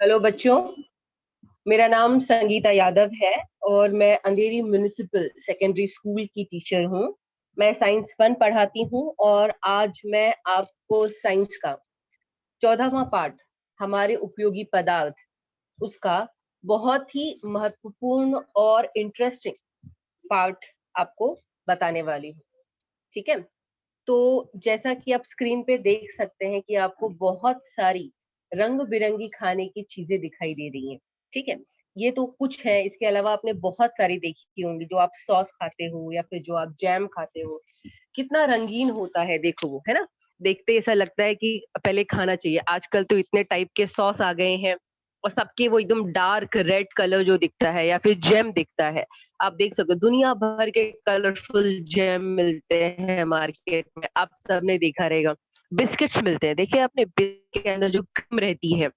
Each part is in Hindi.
हेलो बच्चों। मेरा नाम संगीता यादव है और मैं अंधेरी म्युनिसिपल सेकेंडरी स्कूल की टीचर हूँ। मैं साइंस 1 पढ़ाती हूँ और आज मैं आपको साइंस का 14वां पार्ट, हमारे उपयोगी पदार्थ, उसका बहुत ही महत्वपूर्ण और इंटरेस्टिंग पार्ट आपको बताने वाली हूँ। ठीक है। तो जैसा कि आप स्क्रीन पे देख सकते हैं कि आपको बहुत सारी रंग बिरंगी खाने की चीजें दिखाई दे रही हैं। ठीक है। ये तो कुछ है, इसके अलावा आपने बहुत सारी देखी होंगी, जो आप सॉस खाते हो या फिर जो आप जैम खाते हो। कितना रंगीन होता है, देखो वो, है ना। देखते ऐसा लगता है कि पहले खाना चाहिए। आजकल तो इतने टाइप के सॉस आ गए हैं और सबके वो एकदम डार्क रेड कलर जो दिखता है या फिर जैम दिखता है। आप देख सकते हो दुनिया भर के कलरफुल जैम मिलते हैं मार्केट में, आप सबने देखा रहेगा। बिस्किट्स मिलते हैं, देखिए आपने, बिस्किट के अंदर जो क्रीम रहती है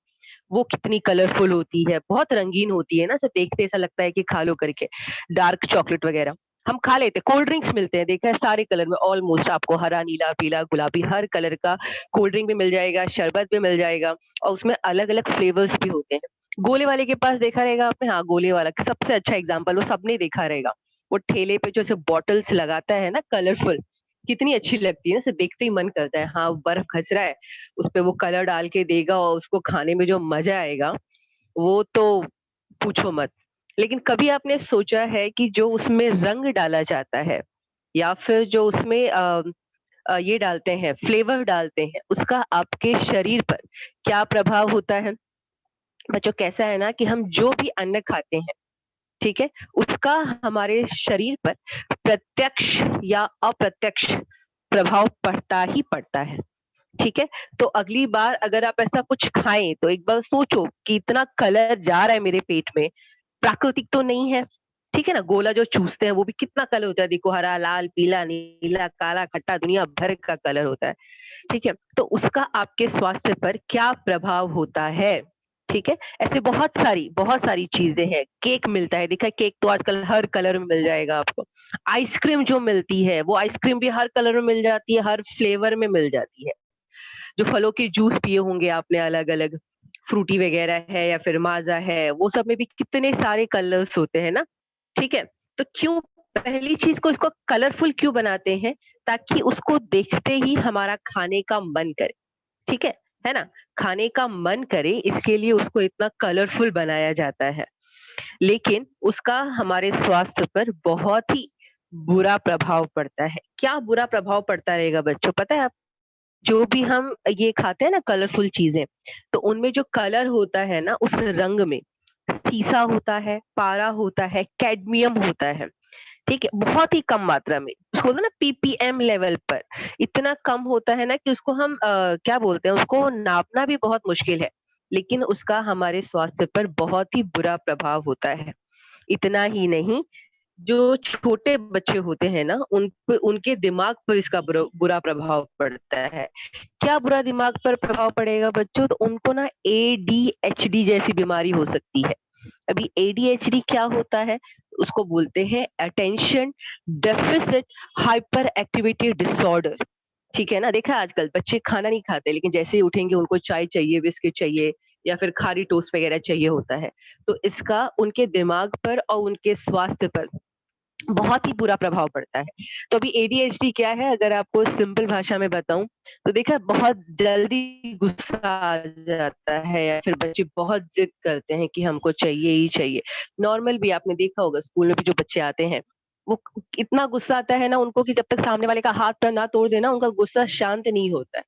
वो कितनी कलरफुल होती है, बहुत रंगीन होती है ना, सब देखते ऐसा लगता है कि खा लो करके। डार्क चॉकलेट वगैरह हम खा लेते। कोल्ड ड्रिंक्स मिलते हैं, देखा है सारे कलर में ऑलमोस्ट, आपको हरा नीला पीला गुलाबी हर कलर का कोल्ड ड्रिंक भी मिल जाएगा, शरबत भी मिल जाएगा और उसमें अलग अलग फ्लेवर्स भी होते हैं। गोले वाले के पास देखा रहेगा आपने, हाँ गोले वाला सबसे अच्छा एग्जाम्पल, वो सबने देखा रहेगा। वो ठेले पे जो ऐसे बॉटल्स लगाता है ना कलरफुल, कितनी अच्छी लगती है ना, उसे देखते ही मन करता है हाँ बर्फ खस रहा है, उस पे वो कलर डाल के देगा और उसको खाने में जो मजा आएगा वो तो पूछो मत। लेकिन कभी आपने सोचा है कि जो उसमें रंग डाला जाता है या फिर जो उसमें ये डालते हैं, फ्लेवर डालते हैं, उसका आपके शरीर पर क्या प्रभाव होता है? बच्चों कैसा है ना कि हम जो भी अन्न खाते हैं, ठीक है, उसका हमारे शरीर पर प्रत्यक्ष या अप्रत्यक्ष प्रभाव पड़ता ही पड़ता है। ठीक है। तो अगली बार अगर आप ऐसा कुछ खाएं तो एक बार सोचो कि इतना कलर जा रहा है मेरे पेट में, प्राकृतिक तो नहीं है। ठीक है ना, गोला जो चूसते हैं वो भी कितना कलर होता है, देखो हरा लाल पीला नीला काला खट्टा, दुनिया भर का कलर होता है। ठीक है। तो उसका आपके स्वास्थ्य पर क्या प्रभाव होता है? ठीक है। ऐसे बहुत सारी चीजें हैं। केक मिलता है, देखा है, केक तो आजकल हर कलर में मिल जाएगा आपको। आइसक्रीम जो मिलती है वो आइसक्रीम भी हर कलर में मिल जाती है, हर फ्लेवर में मिल जाती है। जो फलों के जूस पिए होंगे आपने अलग अलग, फ्रूटी वगैरह है या फिर माजा है, वो सब में भी कितने सारे कलर्स होते हैं ना। ठीक है। तो क्यों, पहली चीज को इसको कलरफुल क्यों बनाते हैं? ताकि उसको देखते ही हमारा खाने का मन करे। ठीक है ना। खाने का मन करे इसके लिए उसको इतना कलरफुल बनाया जाता है। लेकिन उसका हमारे स्वास्थ्य पर बहुत ही बुरा प्रभाव पड़ता है। क्या बुरा प्रभाव पड़ता रहेगा बच्चों, पता है? जो भी हम ये खाते हैं ना कलरफुल चीजें, तो उनमें जो कलर होता है ना, उस रंग में सीसा होता है, पारा होता है, कैडमियम होता है। ठीक है, बहुत ही कम मात्रा में, उसको बोलते हैं ना पीपीएम लेवल पर। इतना कम होता है ना कि उसको हम क्या बोलते हैं, उसको नापना भी बहुत मुश्किल है। लेकिन उसका हमारे स्वास्थ्य पर बहुत ही बुरा प्रभाव होता है। इतना ही नहीं, जो छोटे बच्चे होते हैं ना, उन पे, उनके दिमाग पर इसका बुरा प्रभाव पड़ता है। क्या बुरा दिमाग पर प्रभाव पड़ेगा बच्चों? तो उनको ना एडीएचडी जैसी बीमारी हो सकती है। अभी एडीएचडी क्या होता है? उसको बोलते हैं attention deficit hyper activity disorder. ठीक है ना, देखा है आजकल बच्चे खाना नहीं खाते, लेकिन जैसे ही उठेंगे उनको चाय चाहिए, बिस्किट चाहिए या फिर खारी टोस्ट वगैरह चाहिए होता है। तो इसका उनके दिमाग पर और उनके स्वास्थ्य पर बहुत ही बुरा प्रभाव पड़ता है। तो अभी एडीएचडी क्या है, अगर आपको सिंपल भाषा में बताऊं, तो देखा बहुत जल्दी गुस्सा आ जाता है या फिर बच्चे बहुत जिद करते हैं कि हमको चाहिए ही चाहिए। नॉर्मल भी आपने देखा होगा, स्कूल में भी जो बच्चे आते हैं, वो इतना गुस्सा आता है ना उनको कि जब तक सामने वाले का हाथ पैर ना तोड़ देना, उनका गुस्सा शांत नहीं होता है।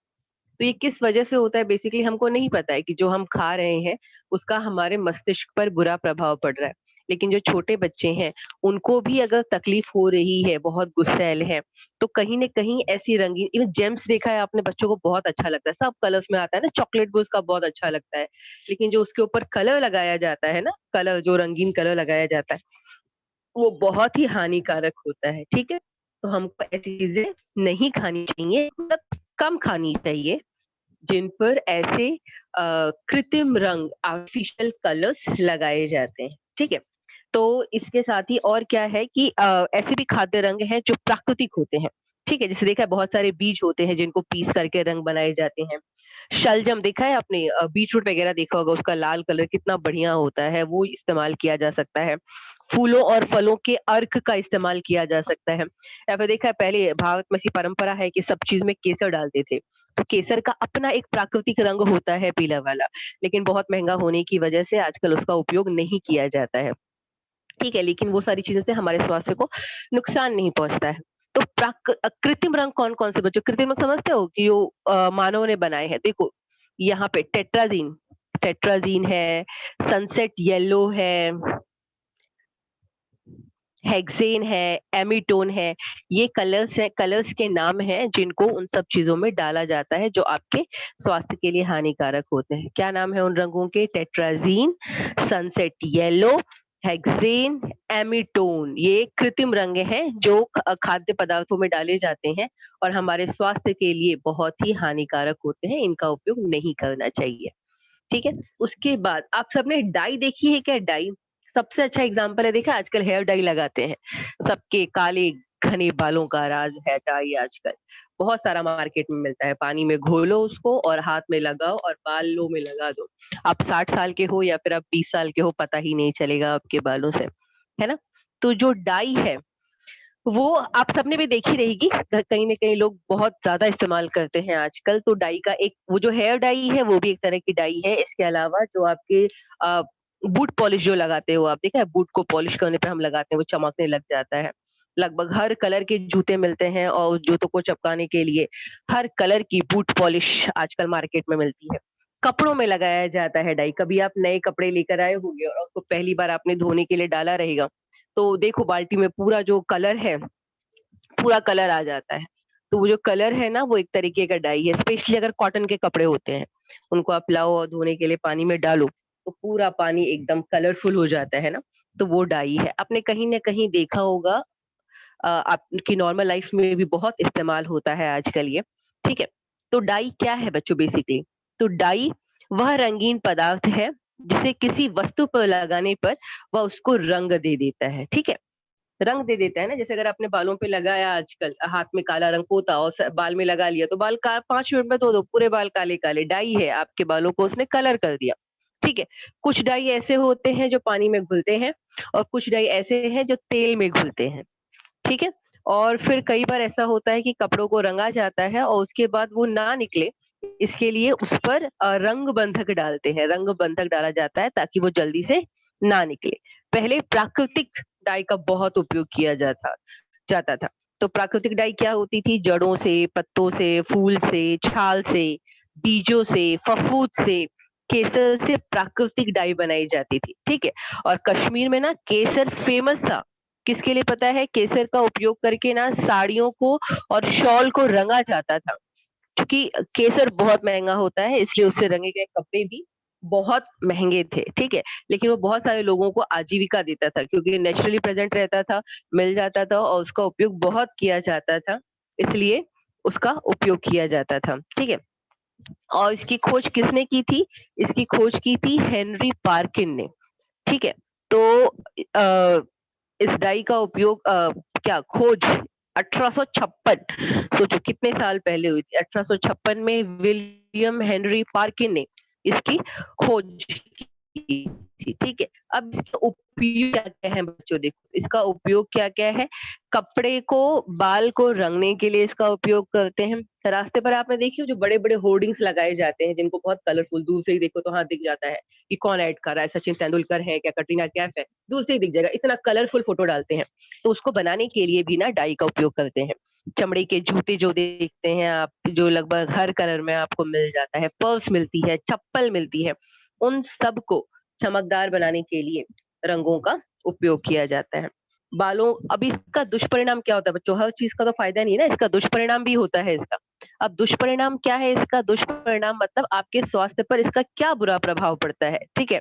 तो ये किस वजह से होता है, बेसिकली हमको नहीं पता है कि जो हम खा रहे हैं उसका हमारे मस्तिष्क पर बुरा प्रभाव पड़ रहा है। लेकिन जो छोटे बच्चे हैं, उनको भी अगर तकलीफ हो रही है, बहुत गुस्सैल है, तो कहीं न कहीं ऐसी रंगीन, इवन जेम्स देखा है आपने, बच्चों को बहुत अच्छा लगता है, सब कलर्स में आता है ना, चॉकलेट भी उसका बहुत अच्छा लगता है। लेकिन जो उसके ऊपर कलर लगाया जाता है ना, कलर जो रंगीन कलर लगाया जाता है, वो बहुत ही हानिकारक होता है। ठीक है। तो हमको ऐसी चीजें नहीं खानी चाहिए, मतलब कम खानी चाहिए जिन पर ऐसे कृत्रिम रंग, आर्टिफिशियल कलर्स लगाए जाते हैं। ठीक है। तो इसके साथ ही और क्या है कि ऐसे भी खाद्य रंग हैं जो प्राकृतिक होते हैं। ठीक है? जैसे देखा है बहुत सारे बीज होते हैं जिनको पीस करके रंग बनाए जाते हैं। शलजम देखा है आपने? बीटरूट वगैरह देखा होगा, उसका लाल कलर कितना बढ़िया होता है, वो इस्तेमाल किया जा सकता है। फूलों और फलों के अर्क का इस्तेमाल किया जा सकता है। या फिर देखा है पहले भारत में ऐसी परंपरा है कि सब चीज़ में केसर डालते थे। तो केसर का अपना एक प्राकृतिक रंग होता है पीला वाला, लेकिन बहुत महँगा होने की वजह से आजकल उसका उपयोग नहीं किया जाता है। ठीक है, लेकिन वो सारी चीज़ों से हमारे स्वास्थ्य को नुकसान नहीं पहुँचता है। तो कृत्रिम रंग कौन-कौन से बच्चों कृत्रिम रंग समझते हो कि जो मानव ने बनाए हैं? देखो, यहाँ पे टेट्राज़ीन टेट्राज़ीन है, सनसेट येलो है, हेक्सेन है, एमीटोन है, ये कलर्स के नाम हैं जिनको उन सब चीज़ों में डाला जाता है जो आपके स्वास्थ्य के लिए हानिकारक होते हैं। क्या नाम है उन रंगों के? टेट्राज़ीन, सनसेट येलो, हेक्सेन, एमीटोन। ये कृत्रिम रंग हैं जो खाद्य पदार्थों में डाले जाते हैं और हमारे स्वास्थ्य के लिए बहुत ही हानिकारक होते हैं, इनका उपयोग नहीं करना चाहिए। ठीक है? उसके बाद आप सबने डाई देखी है क्या डाई? सबसे अच्छा एग्ज़ाम्पल है देखा है आजकल हेयर डाई लगाते हैं। सबके काले घने बालों का राज है डाई आजकल। बहुत सारा मार्केट में मिलता है, पानी में घोलो उसको और हाथ में लगाओ और बालों में लगा दो। आप 60 साल के हो या फिर आप 20 साल के हो पता ही नहीं चलेगा आपके बालों से, है ना? तो जो डाई है वो आप सबने भी देखी रहेगी, कहीं न कहीं लोग बहुत ज़्यादा इस्तेमाल करते हैं आजकल, तो डाई का एक वो जो हेयर डाई है, वो भी एक तरह की डाई है। इसके अलावा जो आपके अ, बूट पॉलिश जो लगाते हो आप, देखा है? बूट को पॉलिश करने पे हम लगाते हैं, वो चमकने लग जाता है। लगभग हर कलर के जूते मिलते हैं और उस जूतों को चमकाने के लिए हर कलर की बूट पॉलिश आजकल मार्केट में मिलती है। कपड़ों में लगाया जाता है डाई, कभी आप नए कपड़े लेकर आए होंगे और उसको पहली बार आपने धोने के लिए डाला रहेगा, तो देखो बाल्टी में पूरा जो कलर है पूरा कलर आ जाता है। तो वो जो कलर है ना, वो एक तरीके का डाई है, स्पेशली अगर कॉटन के कपड़े होते हैं, उनको आप लाओ और धोने के लिए पानी में डालो, तो पूरा पानी एकदम कलरफुल हो जाता है ना, तो वो डाई है। आपने कहीं न कहीं देखा होगा आपकी नॉर्मल लाइफ में भी बहुत इस्तेमाल होता है आजकल ये, ठीक है? तो डाई क्या है बच्चों बेसिकली? तो डाई वह रंगीन पदार्थ है, जिसे किसी वस्तु पर लगाने पर वह उसको रंग दे देता है, ठीक है? रंग दे देता है ना, जैसे अगर आपने बालों पे लगाया आजकल हाथ में काला रंग पोता और बाल में लगा लिया तो बाल का 5 मिनट में धो दो पूरे बाल काले काले, डाई है आपके बालों को उसने कलर कर दिया। ठीक है? कुछ डाई ऐसे होते हैं जो पानी में घुलते हैं और कुछ डाई ऐसे हैं जो तेल में घुलते हैं। ठीक है? और फिर कई बार ऐसा होता है कि कपड़ों को रंगा जाता है और उसके बाद वो ना निकले, इसके लिए उस पर रंग बंधक डालते हैं, रंग बंधक डाला जाता है ताकि वो जल्दी से ना निकले। पहले प्राकृतिक डाई का बहुत उपयोग किया जाता था। तो प्राकृतिक डाई क्या होती थी? जड़ों से, पत्तों से, फूल से, छाल से, बीजों से, फफूंद से, केसर से प्राकृतिक डाई बनाई जाती थी, ठीक है? और कश्मीर में ना केसर फेमस था। किसके लिए पता है? केसर का उपयोग करके ना साड़ियों को और शॉल को रंगा जाता था। क्योंकि केसर बहुत महँगा होता है इसलिए उससे रंगे गए कपड़े भी बहुत महँगे थे, ठीक है? लेकिन वो बहुत सारे लोगों को आजीविका देता था क्योंकि नेचुरली प्रेज़ेंट रहता था, मिल जाता था और उसका उपयोग बहुत किया जाता था, इसलिए उसका उपयोग किया जाता था, ठीक है? और इसकी खोज किसने की थी? इसकी खोज की थी हेनरी पार्किन ने, ठीक है? तो इस डाई का उपयोग क्या खोज 1856 सोचो कितने साल पहले हुई थी 1856 में विलियम हेनरी पार्किन ने इसकी खोज की थी ठीक है अब इसका उपयोग क्या क्या है बच्चों देखो इसका उपयोग क्या क्या है कपड़े को बाल को रंगने के लिए इसका उपयोग करते हैं रास्ते पर आपने देखी हो जो बड़े बड़े होर्डिंग्स लगाए जाते हैं जिनको बहुत कलरफुल दूर से ही देखो तो हाँ दिख जाता है कि कौन ऐड कर रहा है सचिन तेंदुलकर है क्या कटरीना कैफ है दूर से ही दिख जाएगा इतना कलरफुल फोटो डालते हैं तो उसको बनाने के लिए भी ना डाई का उपयोग करते हैं चमड़े के जूते जो देखते हैं आप जो लगभग हर कलर में आपको मिल जाता है पर्स मिलती है चप्पल मिलती है उन सब को चमकदार बनाने के लिए रंगों का उपयोग किया जाता है बालों अब इसका दुष्परिणाम क्या होता है बच्चों हर चीज का तो फायदा नहीं है ना इसका दुष्परिणाम भी होता है इसका अब दुष्परिणाम क्या है इसका दुष्परिणाम मतलब आपके स्वास्थ्य पर इसका क्या बुरा प्रभाव पड़ता है ठीक है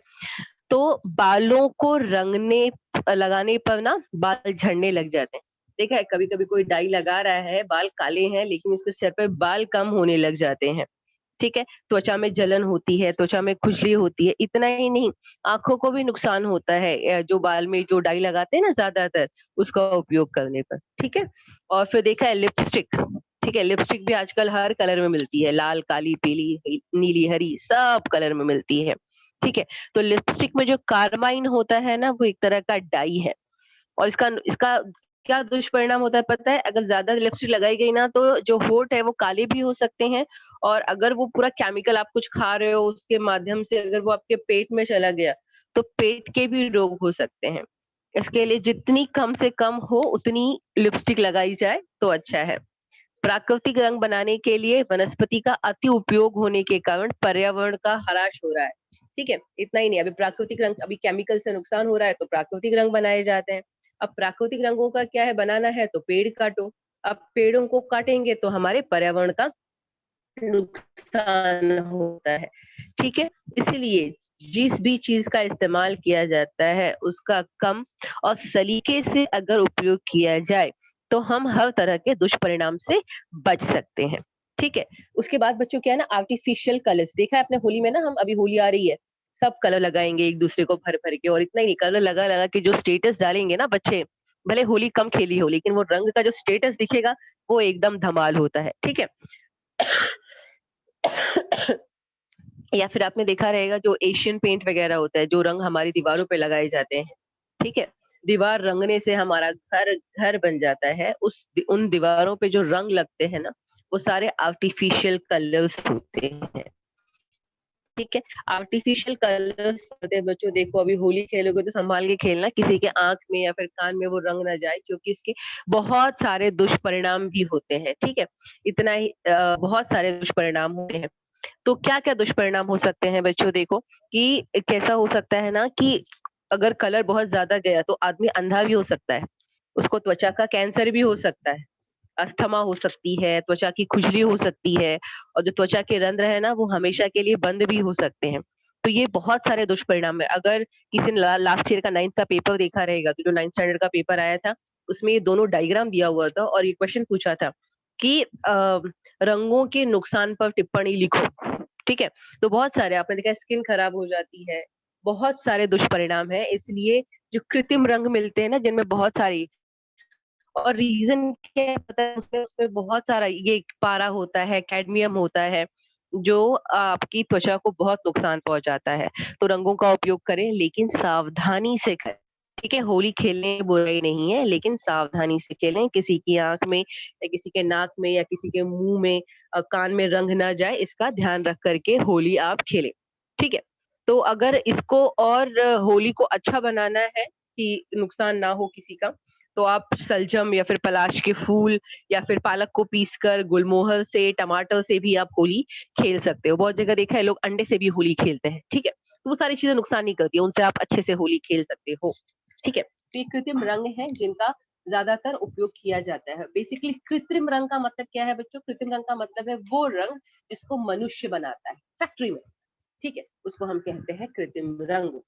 तो बालों को रंगने लगाने पर ना बाल झड़ने लग जाते हैं देखा है कभी कभी कोई डाई लगा रहा है बाल काले हैं लेकिन उसके सर पे बाल कम होने लग जाते हैं ठीक है? त्वचा में जलन होती है, त्वचा में खुजली होती है, इतना ही नहीं, आँखों को भी नुकसान होता है जो बाल में जो डाई लगाते हैं ना ज़्यादातर, उसका उपयोग करने पर, ठीक है? और फिर देखा है लिपस्टिक, ठीक है? लिपस्टिक भी आजकल हर कलर में मिलती है, लाल, काली, पीली, नीली, हरी, सब कलर में मिलती है, ठीक है? तो लिपस्टिक में जो कार्बाइन होता है ना, वो एक तरह का डाई है। और इसका इसका क्या दुष्परिणाम होता है पता है? अगर ज़्यादा लिपस्टिक लगाई गई ना तो जो होंठ है वो काले भी हो सकते हैं और अगर वो पूरा केमिकल आप कुछ खा रहे हो उसके माध्यम से अगर वो आपके पेट में चला गया, तो पेट के भी रोग हो सकते हैं। इसके लिए जितनी कम से कम हो उतनी लिपस्टिक लगाई जाए तो अच्छा है। प्राकृतिक रंग बनाने के लिए वनस्पति का अति उपयोग होने के कारण पर्यावरण का ह्रास हो रहा है। ठीक है? इतना ही नहीं, अभी प्राकृतिक रंग अभी केमिकल से नुकसान हो रहा है तो प्राकृतिक रंग बनाए जाते हैं। अब प्राकृतिक रंगों का क्या है बनाना है तो पेड़ काटो। अब पेड़ों को काटेंगे तो हमारे पर्यावरण का नुकसान होता है। ठीक है? इसीलिए जिस भी चीज़ का इस्तेमाल किया जाता है उसका कम और सलीके से अगर उपयोग किया जाए, तो हम हर तरह के दुष्परिणाम से बच सकते हैं। ठीक है? उसके बाद बच्चों क्या है ना आर्टिफिशियल कलर्स देखा है आपने होली में ना हम अभी होली आ रही है, सब कलर लगाएँगे एक-दूसरे को भर-भर के और इतना ही नहीं कलर लगा-लगा के जो स्टेटस डालेंगे ना बच्चे, भले होली कम खेली हो लेकिन वो रंग का जो स्टेटस दिखेगा, वो एकदम धमाल होता है। ठीक है? या फिर आपने देखा रहेगा जो एशियन पेंट वगैरह होता है, जो रंग हमारी दीवारों पे लगाए जाते हैं, ठीक है? दीवार रंगने से हमारा घर घर बन जाता है, उन दीवारों पे जो रंग लगते हैं ना, वो सारे आर्टिफिशियल कलर्स होते हैं, ठीक है? आर्टिफिशियल कलर्स होते हैं बच्चों देखो अभी होली खेलोगे तो सँभाल के खेलना, किसी के आँख में या फिर कान में वो रंग ना जाए क्योंकि इसके बहुत सारे दुष्परिणाम भी होते हैं, ठीक है? इतना ही बहुत सारे दुष्परिणाम होते हैं। तो क्या-क्या दुष्परिणाम हो सकते हैं बच्चों देखो कि कैसा हो सकता है ना कि अगर कलर बहुत ज़्यादा गया तो आदमी अंधा भी हो सकता है। उसको त्वचा का कैंसर भी हो सकता है, अस्थमा हो सकती है, त्वचा की खुजली हो सकती है और जो त्वचा के रंध्र है ना वो हमेशा के लिए बंद भी हो सकते हैं। तो ये बहुत सारे दुष्परिणाम है। अगर किसी ने लास्ट ईयर का 9th का पेपर देखा रहेगा तो जो 9th स्टैंडर्ड का पेपर आया था, उसमें ये दोनों डायग्राम दिया हुआ था और ये क्वेश्चन पूछा था कि रंगों के नुकसान पर टिप्पणी लिखो। ठीक है? तो बहुत सारे आपने देखा है स्किन खराब हो जाती है, बहुत सारे दुष्परिणाम हैं इसलिए जो कृत्रिम रंग मिलते हैं ना जिनमें बहुत सारी और रीज़न क्या है पता है उसमें उसमें बहुत सारा ये पारा होता है, कैडमियम होता है, जो आपकी त्वचा को बहुत नुकसान पहुँचाता है। तो रंगों का उपयोग करें लेकिन सावधानी से करें। ठीक है? होली खेलने में बुराई नहीं है लेकिन सावधानी से खेलें, किसी की आँख में या किसी के नाक में या किसी के मुँह में कान में रंग ना जाए इसका ध्यान रख कर के होली आप खेलें। ठीक है? तो अगर इसको और होली को अच्छा बनाना है कि नुकसान ना हो किसी का तो आप शलजम या फिर पलाश के फूल या फिर पालक को पीसकर गुलमोहर से, टमाटर से भी आप होली खेल सकते हो। बहुत जगह देखा है लोग अंडे से भी होली खेलते हैं, ठीक है? तो वो सारी चीज़ें नुकसान नहीं करती हैं, उनसे आप अच्छे से होली खेल सकते हो, ठीक है? तो ये कृत्रिम रंग हैं जिनका ज़्यादातर उपयोग किया जाता है। बेसिकली कृत्रिम रंग का मतलब क्या है बच्चों? कृत्रिम रंग का मतलब है वो रंग जिसको मनुष्य बनाता है, फैक्ट्री में, ठीक है? उसको हम कहते हैं कृत्रिम रंग।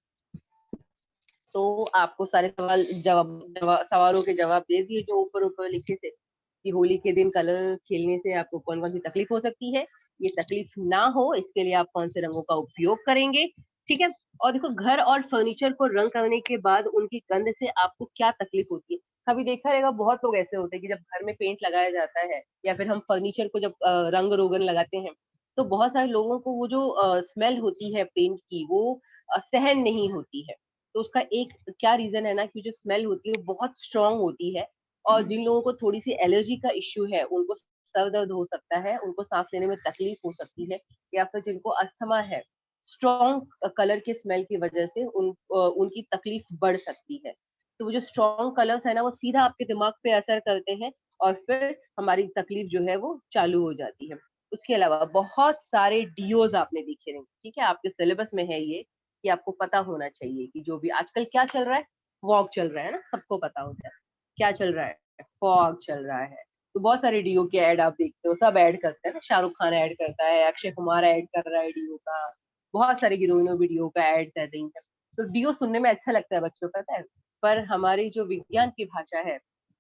तो आपको सारे सवालों के जवाब दे दिए जो ऊपर-ऊपर लिखे थे, कि होली के दिन कलर खेलने से आपको कौन-कौन सी तकलीफ हो सकती है। ये तकलीफ ना हो इसके लिए आप कौन से रंगों का उपयोग करेंगे, ठीक है? और देखो घर और फर्नीचर को रंग करने के बाद उनकी गंध से आपको क्या तकलीफ होती है? कभी देखा रहेगा बहुत लोग ऐसे होते हैं कि जब घर में पेंट लगाया जाता है या फिर हम फर्नीचर को जब रंग-रोगन लगाते हैं, तो बहुत सारे लोगों को वो जो स्मेल होती है पेंट की वो सहन नहीं होती है। तो उसका एक क्या रीज़न है ना कि जो स्मेल होती है वो बहुत स्ट्रॉन्ग होती है और जिन लोगों को थोड़ी-सी एलर्जी का इश्यू है, उनको सर दर्द हो सकता है, उनको साँस लेने में तकलीफ हो सकती है या फिर जिनको अस्थमा है, स्ट्रॉन्ग कलर के स्मेल की वजह से उनकी तकलीफ बढ़ सकती है। तो वो जो स्ट्रॉन्ग कलर्स है ना वो सीधा आपके दिमाग पे असर करते हैं और फिर हमारी तकलीफ जो है वो चालू हो जाती है। उसके अलावा बहुत सारे डीओज़ आपने देखे रहेंगे, ठीक है? आपके सिलेबस में है ये कि आपको पता होना चाहिए कि जो भी आजकल क्या चल रहा है? फॉग चल रहा है ना, सबको पता होता है। क्या चल रहा है? फॉग चल रहा है। तो बहुत सारे डीओ के ऐड आप देखते हो, सब ऐड करते हैं ना, शाहरुख खान ऐड करता है, अक्षय कुमार ऐड कर रहा है डीओ का, बहुत सारी हीरोइनें भी डीओ का ऐड कर रही हैं। तो डीओ सुनने में अच्छा लगता है बच्चों पता है, पर हमारी जो विज्ञान की भाषा है,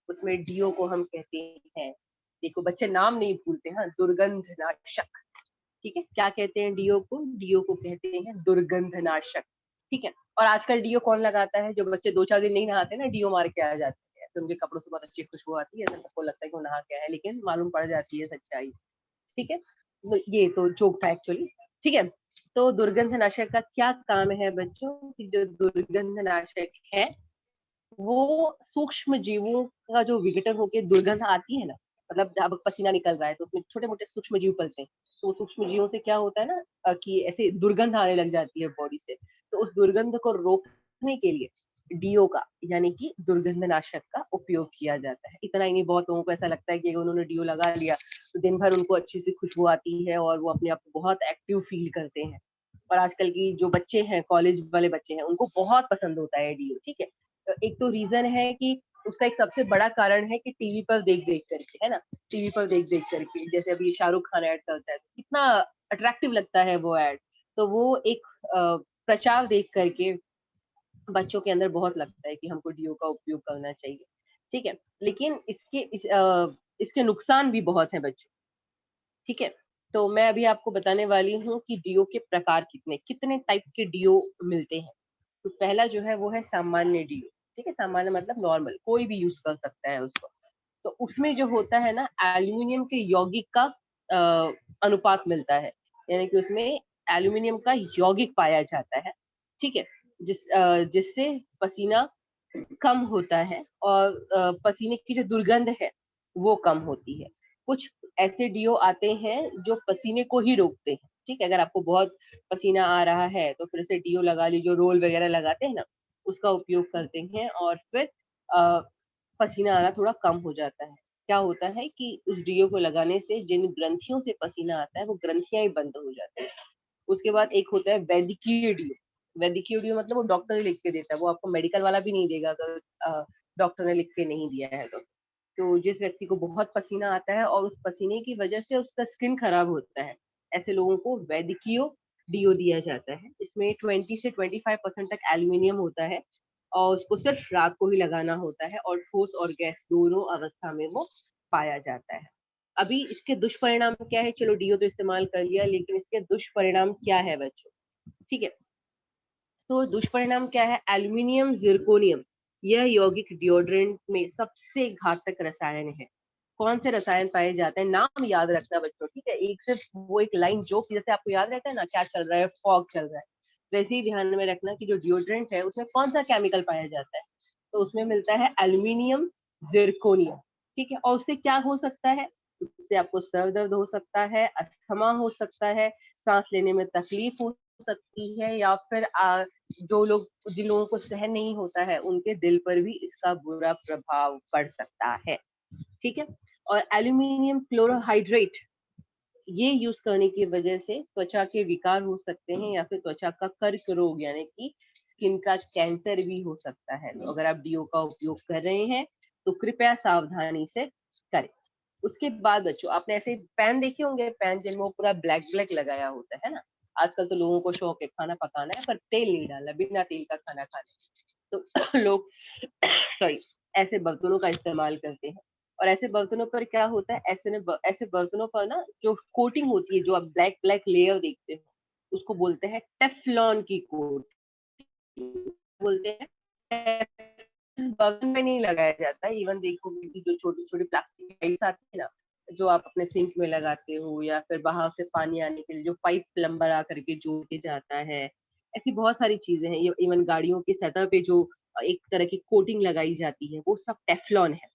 उसमें डीओ को हम कहते हैं देखो बच्चे नाम नहीं भूलते हाँ, दुर्गंधनाशक। ठीक है, क्या कहते हैं डीओ को? डीओ को कहते हैं दुर्गंधनाशक। ठीक है, और आजकल डीओ कौन लगाता है? जो बच्चे 2-4 दिन नहीं नहाते ना, डीओ मार के आ जाते हैं, तो उनके कपड़ों से बहुत अच्छी खुशबू आती है, ऐसा सबको लगता है कि वो नहा के आए हैं, लेकिन मालूम पड़ जाती है सच्चाई। ठीक है, तो ये तो जोक था एक्चुअली। ठीक है, तो दुर्गंधनाशक का क्या काम है बच्चों? कि जो दुर्गंधनाशक है वो सूक्ष्म जीवों का जो विघटन होके दुर्गंध आती है ना, मतलब जब पसीना निकल रहा है तो उसमें छोटे मोटे सूक्ष्म जीव पलते हैं, तो वो सूक्ष्म जीवों से क्या होता है ना, कि ऐसे दुर्गंध आने लग जाती है बॉडी से, तो उस दुर्गंध को रोकने के लिए डीओ का यानी कि दुर्गंधनाशक का उपयोग किया जाता है। इतना ही नहीं, बहुत लोगों को ऐसा लगता है कि अगर उन्होंने डीओ लगा लिया तो दिन भर उनको अच्छी सी खुशबू आती है और वो अपने आप को बहुत एक्टिव फील करते हैं। और आजकल की जो बच्चे हैं, कॉलेज वाले बच्चे हैं, उनको बहुत पसंद होता है डीओ। ठीक है, तो एक तो रीजन है कि उसका एक सबसे बड़ा कारण है कि टीवी पर देख देख करके, है ना, टीवी पर देख देख करके, जैसे अभी शाहरुख खान ऐड करता है तो कितना अट्रैक्टिव लगता है वो ऐड, तो वो एक प्रचार देख करके बच्चों के अंदर बहुत लगता है कि हमको डीओ का उपयोग करना चाहिए। ठीक है, लेकिन इसके नुकसान भी बहुत हैं बच्चों। ठीक है, तो मैं अभी आपको बताने वाली हूँ कि डीओ के प्रकार कितने कितने टाइप के डीओ मिलते हैं। तो पहला जो है वो है सामान्य डीओ। ठीक है, सामान्य मतलब नॉर्मल, कोई भी यूज कर सकता है उसको। तो उसमें जो होता है ना, एल्यूमिनियम के यौगिक का अनुपात मिलता है, यानी कि उसमें एल्यूमिनियम का यौगिक पाया जाता है। ठीक है, जिससे पसीना कम होता है और पसीने की जो दुर्गंध है वो कम होती है। कुछ ऐसे डीओ आते हैं जो पसीने को ही रोकते हैं। ठीक है, अगर आपको बहुत पसीना आ रहा है तो फिर से डीओ लगा लीजिए, जो रोल वगैरह लगाते हैं ना, उसका उपयोग करते हैं और फिर अ, पसीना आना थोड़ा कम हो जाता है। क्या होता है कि उस डीओ को लगाने से जिन ग्रंथियों से पसीना आता है वो ग्रंथियां ही बंद हो जाती हैं। उसके बाद एक होता है वैद्यकीय डीओ। वैद्यकीय डीओ मतलब वो डॉक्टर ही लिख के देता है, वो आपको मेडिकल वाला भी नहीं देगा अगर डॉक्टर ने लिख के नहीं दिया है तो। तो जिस व्यक्ति को बहुत पसीना आता है और उस पसीने की वजह से उसका स्किन खराब होता है, ऐसे लोगों को वैद्यकीय डीओ दिया जाता है। इसमें 20 से 25% तक एल्यूमिनियम होता है और उसको सिर्फ रात को ही लगाना होता है और ठोस और गैस दोनों अवस्था में वो पाया जाता है। अभी इसके दुष्परिणाम क्या है? चलो डीओ तो इस्तेमाल कर लिया, लेकिन इसके दुष्परिणाम क्या है बच्चों? ठीक है, तो दुष्परिणाम क्या है? एल्यूमिनियम जिरकोनियम, यह यौगिक डिओड्रेंट में सबसे घातक रसायन है। कौन से रसायन पाए जाते हैं? नाम याद रखना बच्चों। ठीक है, एक सिर्फ वो एक लाइन जोक जैसे आपको याद रहता है ना, क्या चल रहा है, फॉग चल रहा है, वैसे ही ध्यान में रखना कि जो डिओड्रेंट है उसमें कौन सा केमिकल पाया जाता है। तो उसमें मिलता है एल्यूमिनियम जिरकोनियम। ठीक है, और उससे क्या हो सकता है? उससे आपको सर दर्द हो सकता है, अस्थमा हो सकता है, सांस लेने में तकलीफ हो सकती है, या फिर जो लोग जिन लोगों को सहन नहीं होता है उनके दिल पर भी इसका बुरा प्रभाव पड़ सकता है। ठीक है, और एल्यूमिनियम क्लोरोहाइड्रेट, ये यूज करने की वजह से त्वचा के विकार हो सकते हैं या फिर त्वचा का कर्क रोग यानी कि स्किन का कैंसर भी हो सकता है। तो अगर आप डीओ का उपयोग कर रहे हैं तो कृपया सावधानी से करें। उसके बाद बच्चों, आपने ऐसे पैन देखे होंगे, पैन जिनमें वो पूरा ब्लैक ब्लैक लगाया होता है ना। आजकल तो लोगों को शौक है खाना पकाना है पर तेल नहीं डालना, बिना तेल का खाना खाना, तो लोग सॉरी ऐसे बर्तनों का इस्तेमाल करते हैं। और ऐसे बर्तनों पर क्या होता है, ऐसे बर्तनों पर ना जो कोटिंग होती है, जो आप ब्लैक ब्लैक लेयर देखते हो, उसको बोलते हैं टेफ्लॉन की कोटिंग बोलते हैं। बर्तन में नहीं लगाया जाता, इवन देखोगे कि जो छोटी छोटी प्लास्टिक पाइप्स आती है ना, जो आप अपने सिंक में लगाते हो या फिर बाहर से पानी आने के लिए जो पाइप प्लम्बर आकर के जोड़ के जाता है, ऐसी बहुत सारी चीजें हैं। इवन गाड़ियों की सतह पे जो एक तरह की कोटिंग लगाई जाती है वो सब टेफ्लॉन है।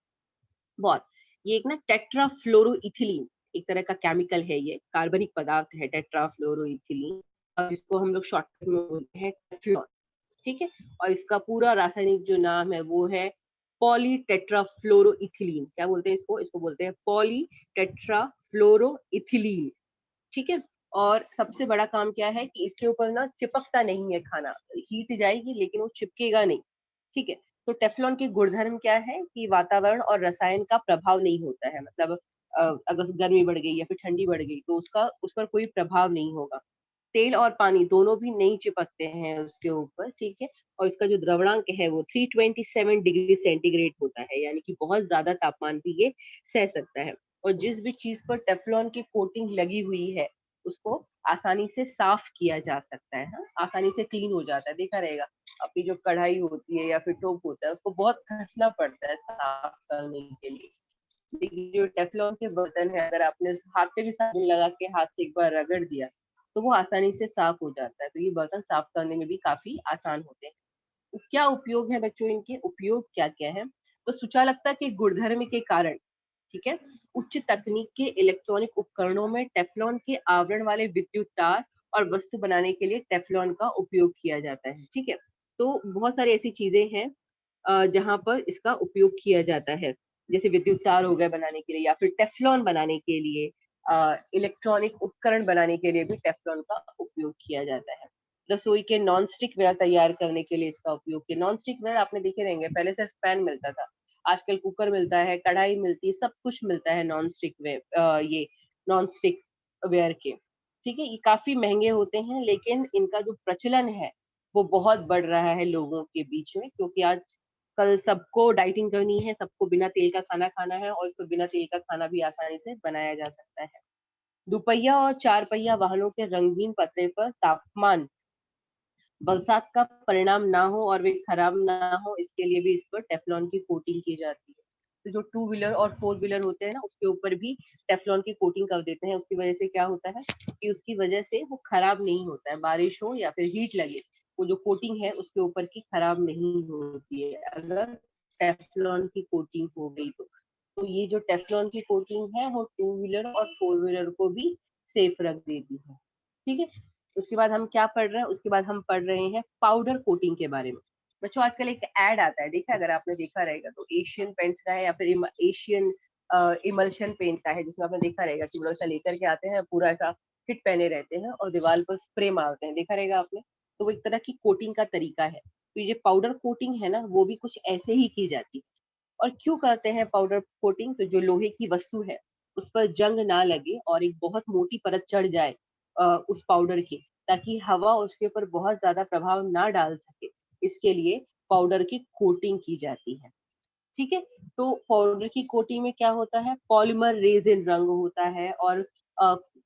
बहुत, ये एक ना टेट्राफ्लोरोइथिलीन एक तरह का केमिकल है, ये कार्बनिक पदार्थ है टेट्राफ्लोरोइथिलीन, और जिसको हम लोग शॉर्टकट में बोलते हैं टेफ्लॉन। ठीक है, और इसका पूरा रासायनिक जो नाम है वो है पॉली टेट्राफ्लोरोइथिलीन। क्या बोलते हैं इसको? इसको बोलते हैं पॉली टेट्राफ्लोरोइथिलीन। ठीक है, और सबसे बड़ा काम क्या है कि इसके ऊपर ना चिपकता नहीं है खाना, हीट जाएगी लेकिन वो चिपकेगा नहीं। ठीक है, तो टेफ्लॉन के गुणधर्म क्या है कि वातावरण और रसायन का प्रभाव नहीं होता है, मतलब अगर गर्मी बढ़ गई या फिर ठंडी बढ़ गई तो उसका उस पर कोई प्रभाव नहीं होगा। तेल और पानी दोनों भी नहीं चिपकते हैं उसके ऊपर। ठीक है, और इसका जो द्रवणांक है वो 327 डिग्री सेंटीग्रेड होता है, यानी कि बहुत ज्यादा तापमान भी ये सह सकता है। और जिस भी चीज पर टेफ्लॉन की कोटिंग लगी हुई है उसको आसानी से साफ किया जा सकता है। हाँ, आसानी से क्लीन हो जाता है। देखा रहेगा अपनी जो कढ़ाई होती है या फिर टोप होता है, उसको बहुत घसना पड़ता है साफ करने के लिए। लेकिन जो टेफ्लॉन के बर्तन है, अगर आपने हाथ पे भी साबुन लगा के हाथ से एक बार रगड़ दिया तो वो आसानी से साफ हो जाता है। तो ये बर्तन साफ करने में भी काफी आसान होते हैं। क्या उपयोग है बच्चों, इनके उपयोग क्या क्या है? तो सुचालकता के गुणधर्म के कारण, ठीक है, उच्च तकनीक के इलेक्ट्रॉनिक उपकरणों में टेफ्लॉन के आवरण वाले विद्युत तार और वस्तु बनाने के लिए टेफ्लॉन का उपयोग किया जाता है। ठीक है, तो बहुत सारी ऐसी चीजें हैं जहां पर इसका उपयोग किया जाता है, जैसे विद्युत तार हो गए बनाने के लिए, या फिर टेफ्लॉन बनाने के लिए, इलेक्ट्रॉनिक उपकरण बनाने के लिए भी टेफ्लॉन का उपयोग किया जाता है। रसोई के नॉन स्टिक वेयर तैयार करने के लिए इसका उपयोग किया। नॉन स्टिक वेयर आपने देखे रहेंगे, पहले सिर्फ पैन मिलता था, आजकल कुकर मिलता है, कढ़ाई मिलती है, सब कुछ मिलता है नॉन स्टिक वेयर, ये नॉन स्टिक वेयर के। ठीक है, ये काफी महंगे होते हैं, लेकिन इनका जो प्रचलन है वो बहुत बढ़ रहा है लोगों के बीच में, क्योंकि आज कल सबको डाइटिंग करनी है, सबको बिना तेल का खाना खाना है, और इसको बिना तेल का खाना भी आसानी से बनाया जा सकता है। दुपहिया और चार पहिया वाहनों के रंगीन पतरे पर तापमान बरसात का परिणाम ना हो और वे खराब ना हो, इसके लिए भी इस पर टेफ्लॉन की कोटिंग की जाती है। तो जो टू व्हीलर और फोर व्हीलर होते हैं ना, उसके ऊपर भी टेफ्लॉन की कोटिंग कर देते हैं। उसकी वजह से क्या होता है कि उसकी वजह से वो खराब नहीं होता है, बारिश हो या फिर हीट लगे, वो जो कोटिंग है उसके ऊपर की खराब नहीं होती है अगर टेफ्लॉन की कोटिंग हो गई तो ये जो टेफ्लॉन की कोटिंग है वो टू व्हीलर और फोर व्हीलर को भी सेफ रख देती है। ठीक है, उसके बाद हम क्या पढ़ रहे हैं, उसके बाद हम पढ़ रहे हैं पाउडर कोटिंग के बारे में। बच्चों, आजकल एक ऐड आता है, देखा अगर आपने देखा रहेगा तो एशियन पेंट्स का है या फिर एशियन इमल्शन पेंट का है, जिसमें आपने देखा रहेगा कि बड़ा सा लेकर के आते हैं, पूरा ऐसा किट पहने रहते हैं और दीवार पर स्प्रे मारते हैं, देखा रहेगा आपने। तो वो एक तरह की कोटिंग का तरीका है। तो ये पाउडर कोटिंग है ना, वो भी कुछ ऐसे ही की जाती है। और क्यों करते हैं पाउडर कोटिंग? तो जो लोहे की वस्तु है उस पर जंग ना लगे और एक बहुत मोटी परत चढ़ जाए उस पाउडर की, ताकि हवा उसके ऊपर बहुत ज्यादा प्रभाव ना डाल सके, इसके लिए पाउडर की कोटिंग की जाती है। ठीक है, तो पाउडर की कोटिंग में क्या होता है, पॉलीमर रेजिन रंग होता है, और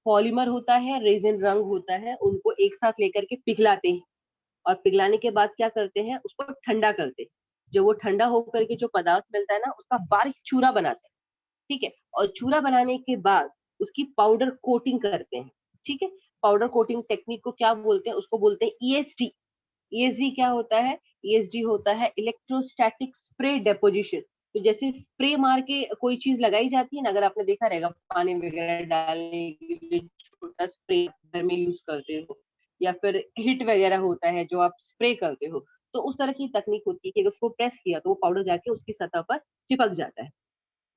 पॉलीमर होता है, रेजिन रंग होता है, उनको एक साथ लेकर के पिघलाते हैं, और पिघलाने के बाद क्या करते हैं, उसको ठंडा करते हैं। जब वो ठंडा होकर के जो पदार्थ मिलता है ना, उसका बारीक चूरा बनाते हैं। ठीक है, और चूरा बनाने के बाद उसकी पाउडर कोटिंग करते हैं। ठीक है, पाउडर कोटिंग टेक्निक को क्या बोलते हैं, उसको बोलते हैं ईएसडी। ईएसडी क्या होता है? ईएसडी होता है इलेक्ट्रोस्टैटिक स्प्रे डेपोजिशन। तो जैसे स्प्रे मार के कोई चीज लगाई जाती है ना, अगर आपने देखा रहेगा पानी वगैरह डालने के लिए छोटा स्प्रे घर में यूज करते हो, या फिर हिट वगैरह होता है जो आप स्प्रे करते हो, तो उस तरह की तकनीक होती है कि अगर उसको प्रेस किया तो वो पाउडर जाके उसकी सतह पर चिपक जाता है।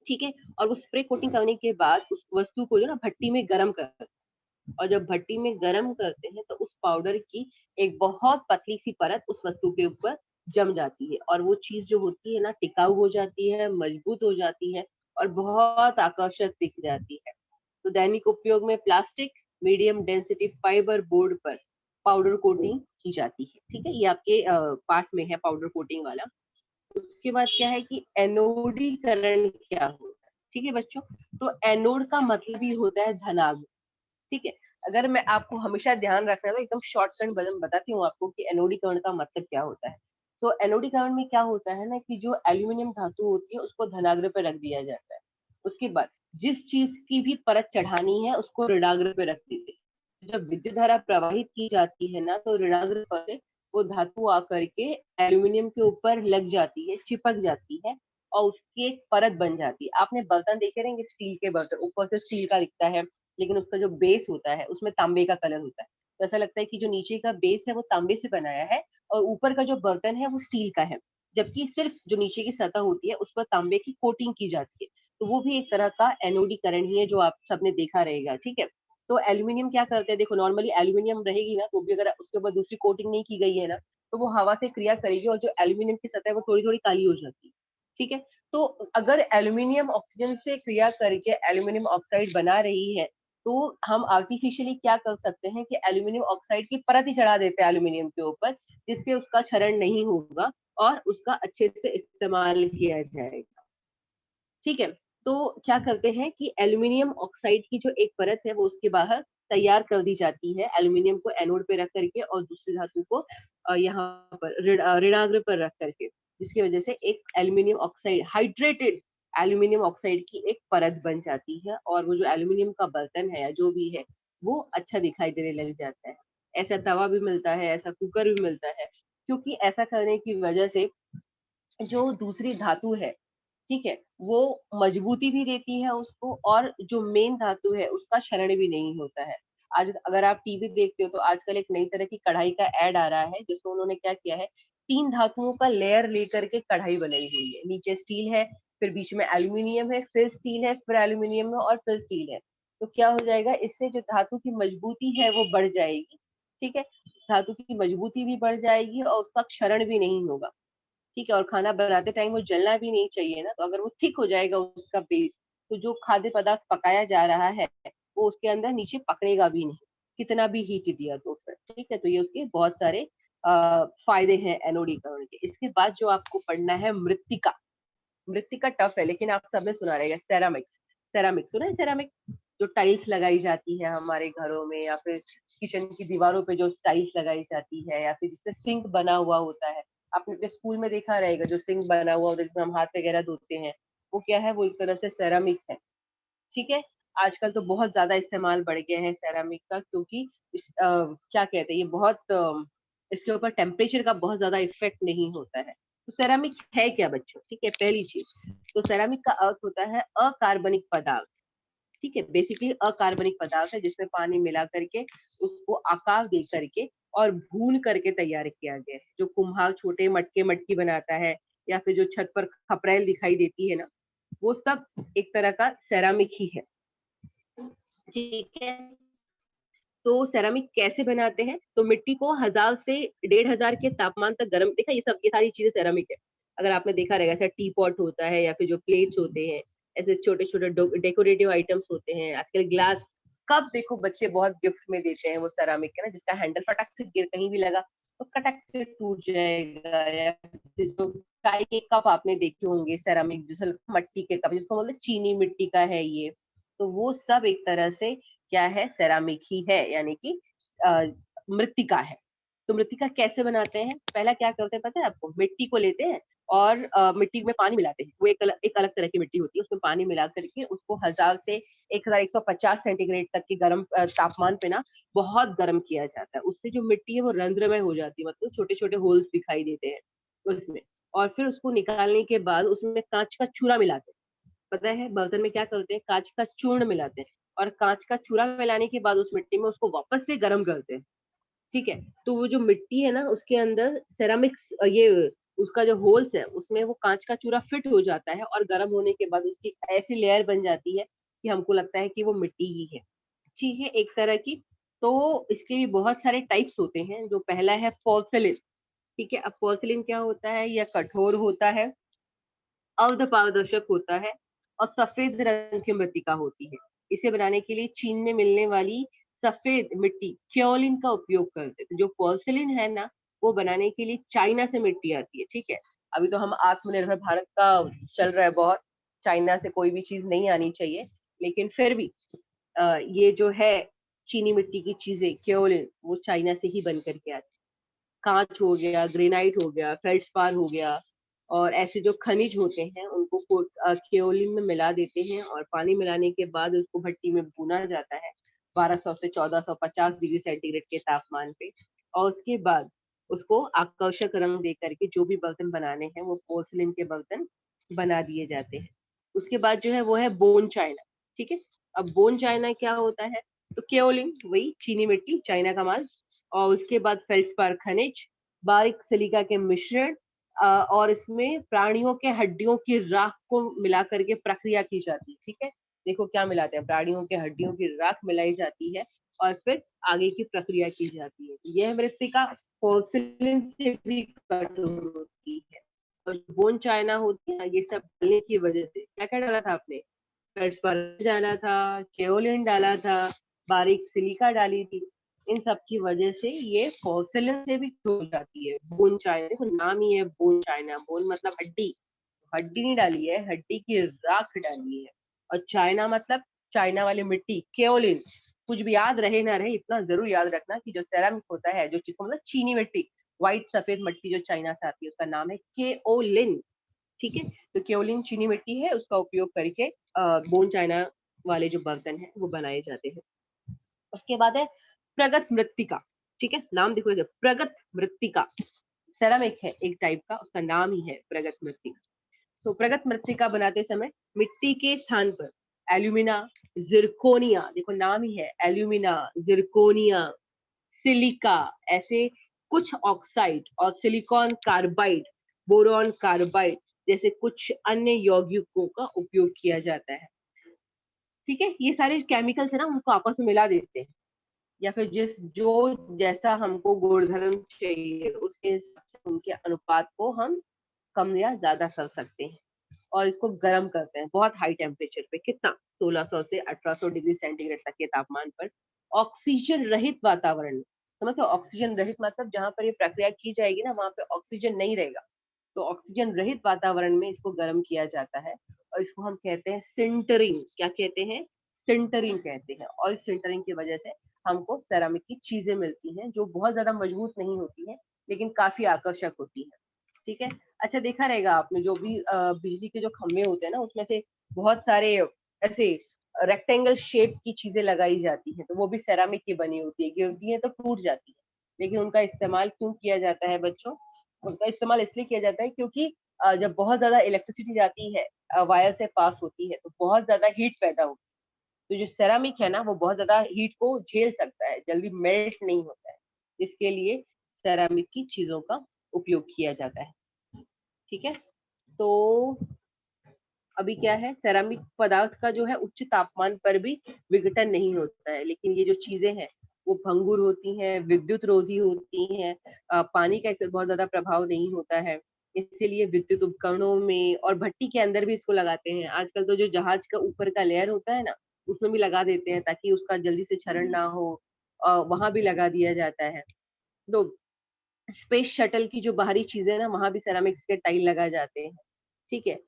ठीक है, और वो स्प्रे कोटिंग करने के बाद उस वस्तु को जो ना भट्टी में गर्म कर, और जब भट्टी में गर्म करते हैं तो उस पाउडर की एक बहुत पतली सी परत उस वस्तु के ऊपर जम जाती है, और वो चीज जो होती है ना, टिकाऊ हो जाती है, मजबूत हो जाती है, और बहुत आकर्षक दिख जाती है। तो दैनिक उपयोग में plastic medium density fibre board पर पाउडर कोटिंग की जाती है। ठीक है, ये आपके पार्ट में है पाउडर कोटिंग वाला। उसके बाद क्या है कि एनोडीकरण क्या होता है। ठीक है बच्चों, तो एनोड का मतलब ही होता है धनात्मक। ठीक है, अगर मैं आपको हमेशा ध्यान रखना है तो एकदम शॉर्टकट बदल बताती हूँ आपको कि एनोडीकरण का मतलब क्या होता है। तो एनोडीकरण में क्या होता है ना, कि जो एल्यूमिनियम धातु होती है उसको धनाग्र पे रख दिया जाता है। उसके बाद जिस चीज की भी परत चढ़ानी है उसको ऋणाग्र पे रख देते हैं। जब विद्युत धारा प्रवाहित की जाती है ना, तो ऋणाग्र पर से वो धातु आकर के एल्यूमिनियम के ऊपर लग जाती है, चिपक जाती है, और उसकी एक परत बन जाती है। आपने बर्तन देखे रहेंगे, स्टील के बर्तन ऊपर से स्टील का दिखता है, लेकिन उसका जो बेस होता है उसमें तांबे का कलर होता है। तो ऐसा लगता है कि जो नीचे का बेस है वो तांबे से बनाया है, और ऊपर का जो बर्तन है वो स्टील का है, जबकि सिर्फ जो नीचे की सतह होती है उस पर तांबे की कोटिंग की जाती है। तो वो भी एक तरह का एनोडीकरण ही है, जो आप सबने देखा रहेगा। ठीक है, तो एल्यूमिनियम क्या करते हैं, देखो नॉर्मली एल्यूमिनियम रहेगी ना, तो भी अगर उसके ऊपर दूसरी कोटिंग नहीं की गई है ना, तो वो हवा से क्रिया करेगी और जो एल्यूमिनियम की सतह है वो थोड़ी थोड़ी काली हो जाती है। ठीक है, तो अगर एल्यूमिनियम ऑक्सीजन से क्रिया करके एल्यूमिनियम ऑक्साइड बना रही है, तो हम आर्टिफिशियली क्या कर सकते हैं कि एल्यूमिनियम ऑक्साइड की परत ही चढ़ा देते हैं एल्यूमिनियम के ऊपर, जिससे उसका क्षरण नहीं होगा और उसका अच्छे से इस्तेमाल किया जाएगा। ठीक है, तो क्या करते हैं कि एल्यूमिनियम ऑक्साइड की जो एक परत है वो उसके बाहर तैयार कर दी जाती है एल्यूमिनियम को एनोड पे रख करके और दूसरी धातु को यहाँ पर ऋणाग्र पर रख करके, जिसकी वजह से एक aluminium oxide, hydrated aluminium oxide की एक परत बन जाती है और वो जो एल्यूमिनियम का बर्तन है या जो भी है वो अच्छा दिखाई देने लग जाता है। ऐसा तवा भी मिलता है, ऐसा कुकर भी मिलता है, क्योंकि ऐसा करने की वजह से जो दूसरी धातु है, ठीक है, वो मजबूती भी देती है उसको और जो मेन धातु है उसका क्षरण भी नहीं होता है। आज अगर आप टीवी देखते हो तो आजकल एक नई तरह की कढ़ाई का ऐड आ रहा है जिसमें उन्होंने क्या किया है, 3 धातुओं का लेयर लेकर के कढ़ाई बनाई हुई है। नीचे स्टील है, फिर बीच में एल्यूमीनियम है, फिर स्टील है, फिर एल्यूमीनियम है और फिर स्टील है। तो क्या हो जाएगा, इससे जो धातु की मजबूती है वो बढ़ जाएगी, ठीक है? धातु की मजबूती भी बढ़ जाएगी और उसका क्षरण भी नहीं होगा। ठीक है, और खाना बनाते टाइम वो जलना भी नहीं चाहिए ना, तो अगर वो थिक हो जाएगा उसका बेस, तो जो खाद्य पदार्थ पकाया जा रहा है वो उसके अंदर नीचे पकड़ेगा भी नहीं, कितना भी हीट दिया तो फिर, ठीक है। तो ये उसके बहुत सारे फायदे हैं एनोडीकरण के। इसके बाद जो आपको पढ़ना है मृत्तिका। मृत्तिका टफ है लेकिन आप सबने सुना रहेगा, सेरामिक्स। सेरामिक्स सुना है? सेरामिक जो टाइल्स लगाई जाती है हमारे घरों में या फिर किचन की दीवारों पे जो टाइल्स लगाई जाती है या फिर जिससे सिंक बना हुआ होता है, आपने अपने स्कूल में देखा रहेगा जो सिंक बना हुआ होता है जिसमें हम हाथ वगैरह धोते हैं, वो क्या है, वो एक तरह से सेरामिक है, ठीक है। आजकल तो बहुत ज्यादा इस्तेमाल बढ़ गया है सेरामिक का, क्योंकि क्या कहते हैं, ये बहुत इसके ऊपर टेम्परेचर का बहुत ज्यादा इफेक्ट नहीं होता है। तो सेरामिक है क्या बच्चों? ठीक है, पहली चीज तो सेरामिक का अर्थ होता है अकार्बनिक पदार्थ, ठीक है। बेसिकली अकार्बनिक पदार्थ है जिसमें पानी मिला करके उसको आकार दे करके और भून करके तैयार किया गया है। जो कुम्हार छोटे मटके मटकी बनाता है या फिर जो छत पर खपरेल दिखाई देती है ना, वो सब एक तरह का सेरामिक ही है, ठीक है। तो सेरामिक कैसे बनाते हैं? तो मिट्टी को 1000 से 1500 के तापमान तक गर्म, देखा ये सारी चीजें सेरामिक है। अगर आपने देखा रहेगा, ऐसा टी पॉट होता है या फिर जो प्लेट्स होते हैं, ऐसे छोटे छोटे डेकोरेटिव आइटम्स होते हैं, आजकल ग्लास कप देखो बच्चे बहुत गिफ्ट में देते हैं, वो सेरामिक है ना, जिसका हैंडल फटक से गिर कहीं भी लगा तो कटक से टूट जाएगा। या फिर जो चाय के कप आपने देखे होंगे सेरामिक, जो मट्टी के कप जिसको बोलते हैं चीनी मिट्टी का है ये, तो वो सब एक तरह से क्या है, सेरामिक ही है, यानी कि अ, मृत्तिका है। तो मृत्तिका कैसे बनाते हैं? पहला क्या करते हैं पता है आपको? मिट्टी को लेते हैं और मिट्टी में पानी मिलाते हैं। वो एक अलग तरह की मिट्टी होती है, उसमें पानी मिला करके उसको 1000 से 1150 सेंटीग्रेड तक के गर्म तापमान पे ना बहुत गर्म किया जाता है। उससे जो मिट्टी है वो रंध्रमय हो जाती है, मतलब छोटे छोटे होल्स दिखाई देते हैं उसमें। और फिर उसको निकालने के बाद उसमें कांच का चूरा मिलाते हैं। पता है बर्तन में क्या करते हैं? कांच का चूर्ण मिलाते हैं और कांच का चूरा मिलाने के बाद उस मिट्टी में उसको वापस से गर्म करते हैं, ठीक है। तो वो जो मिट्टी है ना उसके अंदर सेरामिक्स, ये उसका जो होल्स है उसमें वो कांच का चूरा फिट हो जाता है और गर्म होने के बाद उसकी ऐसी लेयर बन जाती है कि हमको लगता है कि वो मिट्टी ही है, ठीक है, एक तरह की। तो इसके भी बहुत सारे टाइप्स होते हैं। जो पहला है पोर्सिलिन, ठीक है। अब पोर्सिलिन क्या होता है? यह कठोर होता है, अर्ध पारदर्शक होता है और सफेद रंग की मृत्तिका होती है। इसे बनाने के लिए चीन में मिलने वाली सफेद मिट्टी क्योलिन का उपयोग करते हैं। तो जो पोर्सिलिन है ना, वो बनाने के लिए चाइना से मिट्टी आती है, ठीक है। अभी तो हम आत्मनिर्भर भारत का चल रहा है बहुत, चाइना से कोई भी चीज नहीं आनी चाहिए, लेकिन फिर भी ये जो है चीनी मिट्टी की चीजें क्योलिन, वो चाइना से ही बन करके आती है। कांच हो गया, ग्रेनाइट हो गया, फेल्ड्स्पार हो गया, और ऐसे जो खनिज होते हैं उनको केओलिन में मिला देते हैं और पानी मिलाने के बाद उसको भट्टी में भूना जाता है 1200 से 1450 डिग्री सेंटीग्रेड के तापमान पे। और उसके बाद उसको आकर्षक रंग दे करके जो भी बर्तन बनाने हैं वो पोर्सिलिन के बर्तन बना दिए जाते हैं। उसके बाद जो है वो है बोन चाइना, ठीक है। अब बोन चाइना क्या होता है? तो केओलिन वही चीनी मिट्टी, चाइना का माल, और उसके बाद फेल्ड्स्पार खनिज, बारीक सिलिका के मिश्रण, और इसमें प्राणियों के हड्डियों की राख को मिला करके प्रक्रिया की जाती है, ठीक है। देखो क्या मिलाते हैं, प्राणियों के हड्डियों की राख मिलाई जाती है और फिर आगे की प्रक्रिया की जाती है। यह मृत्तिका पोर्सिलिन से भी कठोर होती है। और जो बोन चाइना होती है ना, ये सब डालने की वजह से, क्या क्या डाला था आपने? फेल्ड्स्पार डाला था, केओलिन डाला था, बारीक सिलिका डाली थी, इन सब की वजह से ये पोर्सिलेन से भी हो जाती है। बोन चाइना, देखो नाम ही है बोन चाइना, बोन मतलब हड्डी, हड्डी नहीं डाली है, हड्डी की राख डाली है। और चाइना मतलब चाइना वाली मिट्टी, केओलिन, कुछ भी याद रहे ना रहे, इतना जरूर याद रखना कि जो सेरामिक होता है, जो चीज को मतलब चीनी मिट्टी, व्हाइट सफेद मिट्टी जो चाइना से आती है, उसका नाम है केओलिन। ठीक है, तो केओलिन चीनी मिट्टी है, उसका उपयोग करके बोन चाइना वाले जो बर्तन है वो बनाए जाते हैं। उसके बाद है प्रगत मृत्तिका। ठीक है, नाम देखो, प्रगत मृत्तिका सेरामिक है एक टाइप का, उसका नाम ही है प्रगत मृत्तिका। तो प्रगत मृत्तिका बनाते समय मिट्टी के स्थान पर एल्यूमिना, जिरकोनिया, देखो नाम ही है एल्यूमिना, जिरकोनिया, सिलिका, ऐसे कुछ ऑक्साइड और सिलिकॉन कार्बाइड, बोरॉन कार्बाइड जैसे कुछ अन्य यौगिकों का उपयोग किया जाता है। ठीक है, ये सारे केमिकल्स है ना, उनको आपस में मिला देते हैं, या फिर जो जैसा हमको गुणधर्म चाहिए उसके हिसाब से उनके अनुपात को हम कम या ज्यादा कर सकते हैं। और इसको गर्म करते हैं बहुत हाई टेम्परेचर पे, कितना 1600 से 1800 डिग्री सेंटीग्रेड तक के तापमान पर, ऑक्सीजन रहित वातावरण में। समझते हो, ऑक्सीजन रहित मतलब जहाँ पर ये प्रक्रिया की जाएगी ना, वहां पे ऑक्सीजन नहीं रहेगा, तो ऑक्सीजन रहित वातावरण में इसको गर्म किया जाता है। और इसको हम कहते हैं सिंटरिंग। क्या कहते हैं? सिंटरिंग कहते हैं। और इस सिंटरिंग की वजह से हमको सेरामिक की चीजें मिलती हैं जो बहुत ज्यादा मजबूत नहीं होती हैं, लेकिन काफी आकर्षक होती हैं। ठीक है, अच्छा देखा रहेगा आपने, जो भी बिजली के जो खंभे होते हैं ना, उसमें से बहुत सारे ऐसे रेक्टेंगल शेप की चीजें लगाई जाती हैं, तो वो भी सेरामिक की बनी होती है, गिरती है तो टूट जाती है। लेकिन उनका इस्तेमाल क्यों किया जाता है बच्चों? उनका इस्तेमाल इसलिए किया जाता है क्योंकि जब बहुत ज्यादा इलेक्ट्रिसिटी जाती है, वायर से पास होती है, तो बहुत ज्यादा हीट पैदा होती है। तो जो सेरामिक है ना, वो बहुत ज्यादा हीट को झेल सकता है, जल्दी मेल्ट नहीं होता है। इसके लिए सेरामिक की चीजों का उपयोग किया जाता है। ठीक है, तो अभी क्या है, सेरामिक पदार्थ का जो है उच्च तापमान पर भी विघटन नहीं होता है, लेकिन ये जो चीजें हैं वो भंगुर होती हैं, विद्युत रोधी होती हैं, पानी का इससे बहुत ज्यादा प्रभाव नहीं होता है। इसीलिए विद्युत उपकरणों में और भट्टी के अंदर भी इसको लगाते हैं। आजकल तो जो जहाज का ऊपर का लेयर होता है ना, उसमें भी लगा देते हैं ताकि उसका जल्दी से क्षरण ना हो, वहां भी लगा दिया जाता है। तो स्पेस शटल की जो बाहरी चीजें ना, वहां भी सेरामिक्स के टाइल लगाए जाते हैं। ठीक है,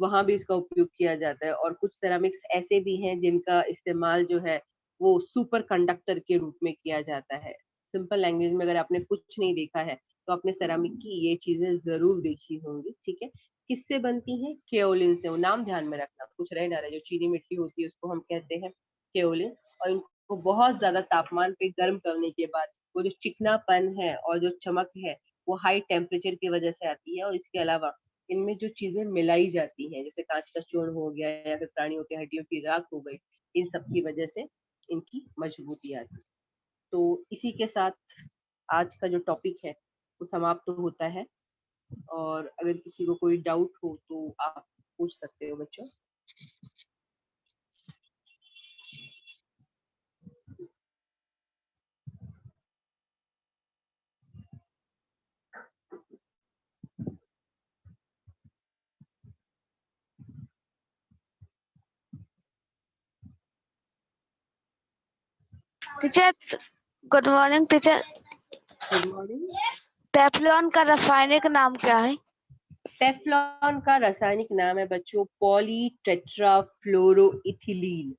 वहां भी इसका उपयोग किया जाता है। और कुछ सेरामिक्स ऐसे भी हैं जिनका इस्तेमाल जो है वो सुपर कंडक्टर के रूप में किया जाता है। सिंपल लैंग्वेज में अगर आपने कुछ नहीं देखा है तो आपने सेरामिक की ये चीजें जरूर देखी होंगी। ठीक है, किससे बनती हैं? केओलिन से। वो नाम ध्यान में रखना, कुछ रह ना रहे। जो चीनी मिट्टी होती है उसको हम कहते हैं केओलिन। और इनको बहुत ज्यादा तापमान पे गर्म करने के बाद वो जो चिकनापन है और जो चमक है वो हाई टेम्परेचर की वजह से आती है। और इसके अलावा इनमें जो चीजें मिलाई जाती हैं, जैसे कांच का चूर्ण हो गया या फिर प्राणियों की हड्डियों की राख हो गई, इन सब की वजह से इनकी मजबूती आती है। तो इसी के साथ आज का जो टॉपिक है वो समाप्त होता है। और अगर किसी को कोई डाउट हो तो आप पूछ सकते हो बच्चों। Teacher good morning teacher. Good morning. Teflon का रासायनिक नाम क्या है? टेफ्लॉन का रासायनिक नाम है बच्चों पॉलीटेट्राफ्लोरोइथिलीन।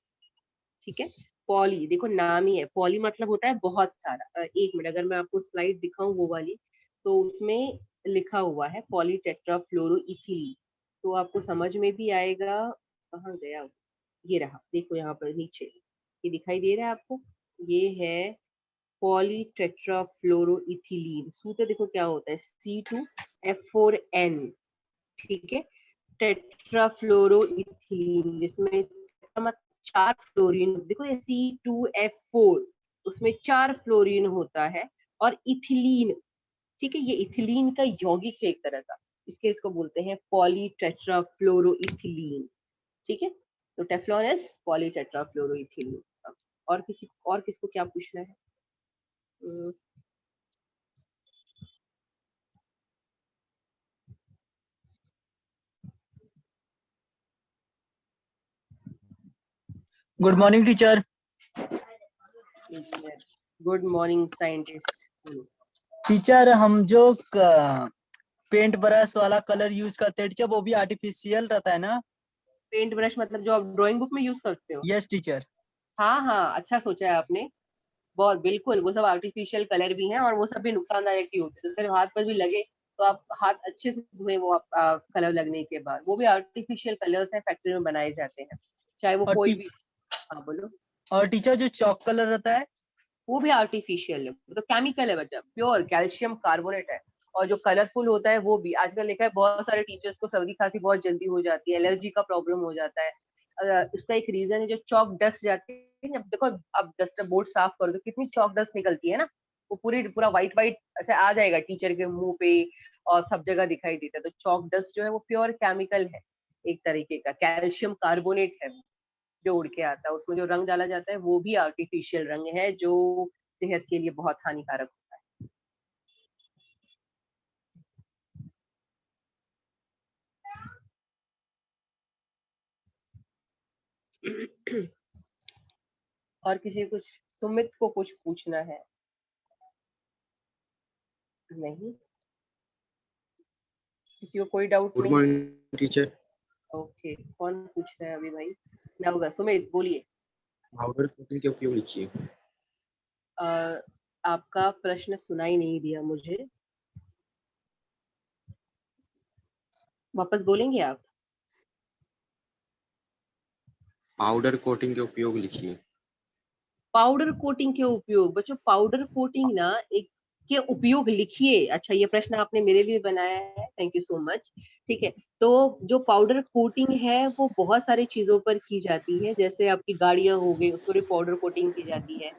ठीक है, पॉली देखो नाम ही है, पॉली मतलब होता है बहुत सारा। एक मिनट, अगर मैं आपको स्लाइड दिखाऊं वो वाली, तो उसमें लिखा हुआ है पॉलीटेट्राफ्लोरोइथिलीन, तो आपको समझ में भी आएगा। कहाँ गया वो? ये रहा, देखो यहाँ पर नीचे ये दिखाई दे रहा है आपको, ये है पॉलीटेट्राफ्लोरोइथिलीन। सूत्र देखो क्या होता है, C2F4N। ठीक है, टेट्राफ्लोरोइथिलीन, जिसमें चार फ्लोरीन, देखो ये C2F4, उसमें 4 फ्लोरीन होता है। और इथिलीन, ठीक है, ये इथिलीन का यौगिक है एक तरह का, इसके इसको बोलते हैं पॉलीटेट्राफ्लोरोइथिलीन। ठीक है, तो टेफ्लॉन इज पॉलीटेट्राफ्लोरोइथिलीन। और किसको क्या पूछना है? Good morning teacher. Good morning scientist. Teacher हम जो पेंट ब्रश वाला कलर यूज करते हैं टीचर, वो भी आर्टिफिशियल रहता है ना? पेंट ब्रश मतलब जो आप ड्राइंग बुक में यूज करते हो? Yes teacher. हाँ हाँ, अच्छा सोचा है आपने। बहुत बिल्कुल, वो सब आर्टिफिशियल कलर भी हैं और वो सब भी नुकसानदायक ही होते हैं। तो सिर्फ हाथ पर भी लगे तो आप हाथ अच्छे से धोएं, वो आप कलर लगने के बाद। वो भी आर्टिफिशियल कलर्स हैं, फैक्ट्री में बनाए जाते हैं, चाहे वो और कोई भी। हाँ बोलो। और टीचर जो चॉक कलर रहता है? वो भी आर्टिफिशियल है, वो तो केमिकल है बच्चा, प्योर कैल्शियम कार्बोनेट है। और जो कलरफुल होता है वो भी, आजकल देखा है बहुत सारे टीचर्स को सर्दी खांसी बहुत जल्दी हो जाती है, एलर्जी का प्रॉब्लम हो जाता है। इसका एक रीजन है जो चॉक डस्ट जाती है। जब देखो अब डस्टर बोर्ड साफ करो तो कितनी चॉक डस्ट निकलती है ना, वो पूरा व्हाइट व्हाइट ऐसे आ जाएगा टीचर के मुंह पे, और सब जगह दिखाई देता है। तो चॉक डस्ट जो है वो प्योर केमिकल है, एक तरीके का कैल्शियम कार्बोनेट है जो उड़ के आता है। उसमें जो रंग डाला जाता है वो भी आर्टिफिशियल रंग है, जो सेहत के लिए बहुत हानिकारक होता है। और किसी कुछ, सुमित को कुछ पूछना है? नहीं, किसी को कोई डाउट गुड नहीं? Morning teacher. ओके, कौन पूछ रहा है अभी भाई? ना होगा, सुमित बोलिए। पाउडर कोटिंग के उपयोग लिखिए। आपका प्रश्न सुनाई नहीं दिया मुझे, वापस बोलेंगे आप? पाउडर कोटिंग के उपयोग लिखिए। पाउडर कोटिंग के उपयोग, बच्चों पाउडर कोटिंग ना एक के उपयोग लिखिए। अच्छा, ये प्रश्न आपने मेरे लिए बनाया है, थैंक यू सो मच। ठीक है, तो जो पाउडर कोटिंग है वो बहुत सारी चीजों पर की जाती है, जैसे आपकी गाड़ियां हो गई, उस पर भी पाउडर कोटिंग की जाती है।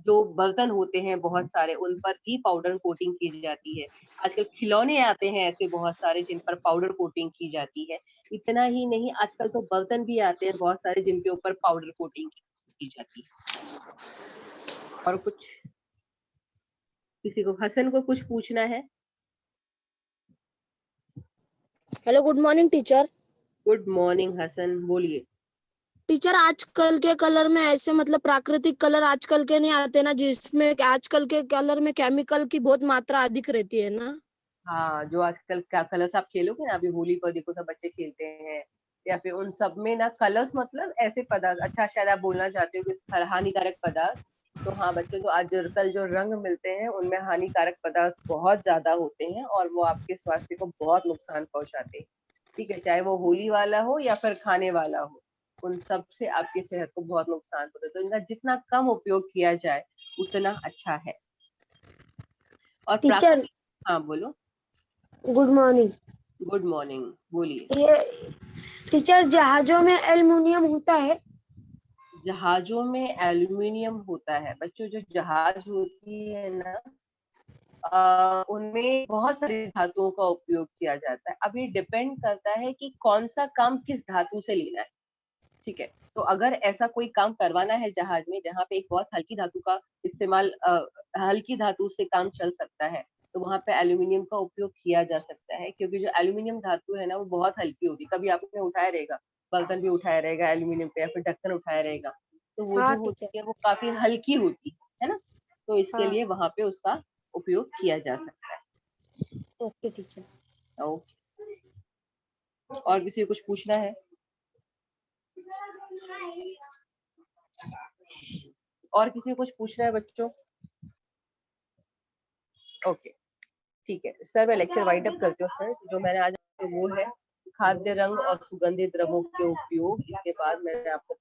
जो बर्तन होते हैं बहुत सारे, उन पर भी पाउडर कोटिंग की जाती है। आजकल खिलौने आते हैं ऐसे बहुत सारे जिन पर पाउडर कोटिंग की जाती है। इतना ही नहीं, आजकल तो बर्तन भी आते हैं बहुत सारे जिनके ऊपर पाउडर कोटिंग की जाती है। और कुछ, किसी को, हसन को कुछ पूछना है? Hello, good morning teacher. Good morning Hasan, बोलिए। टीचर, आजकल के कलर में ऐसे मतलब प्राकृतिक कलर आजकल के नहीं आते ना, जिसमें आजकल के कलर में केमिकल की बहुत मात्रा अधिक रहती है ना। हाँ, जो आजकल क्या कलर्स आप खेलोगे ना, अभी होली पर देखो सब बच्चे खेलते हैं, या फिर उन सब में ना कलर्स मतलब ऐसे पदार्थ, अच्छा शायद आप बोलना चाहते हो कि हानिकारक पदार्थ। तो हाँ, बच्चों को आजकल जो रंग मिलते हैं उनमें हानिकारक पदार्थ बहुत ज्यादा होते हैं और वो आपके स्वास्थ्य को बहुत नुकसान पहुंचाते हैं। ठीक है, चाहे वो होली वाला हो या फिर खाने वाला हो, उन सब से आपकी सेहत को बहुत नुकसान होता है। तो इनका जितना कम उपयोग किया जाए उतना अच्छा है। और टीचर, प्राकृतिक, हाँ बोलो। Good morning. गुड मॉर्निंग, बोलिए। ये टीचर, जहाजों में एल्युमिनियम होता है। जहाजों में एल्युमिनियम होता है बच्चों, जो जहाज होती है ना, उनमें बहुत सारी धातुओं का उपयोग किया जाता है। अब ये डिपेंड करता है कि कौन सा काम किस धातु से लेना है। ठीक है, तो अगर ऐसा कोई काम करवाना है जहाज में जहाँ पे एक बहुत हल्की धातु का इस्तेमाल, हल्की धातु से काम चल सकता है, तो वहां पे एल्यूमिनियम का उपयोग किया जा सकता है, क्योंकि जो एल्यूमिनियम धातु है ना वो बहुत हल्की होती है। कभी आपने उठाया रहेगा, बर्तन भी उठाया रहेगा एल्यूमिनियम पे, या फिर ढक्कन उठाया रहेगा, तो वो हाँ जो टीचर। होती है वो काफी हल्की होती है ना, तो इसके हाँ। लिए वहां पे उसका उपयोग किया जा सकता ओके टीचर। है। ओके, और किसी को कुछ पूछना है? और किसी को कुछ पूछना है बच्चों? ओके, ठीक है सर, मैं लेक्चर वाइंड अप करती हूँ। सर, जो मैंने आज वो है खाद्य रंग और सुगंधित द्रवों के उपयोग, इसके बाद मैंने आपको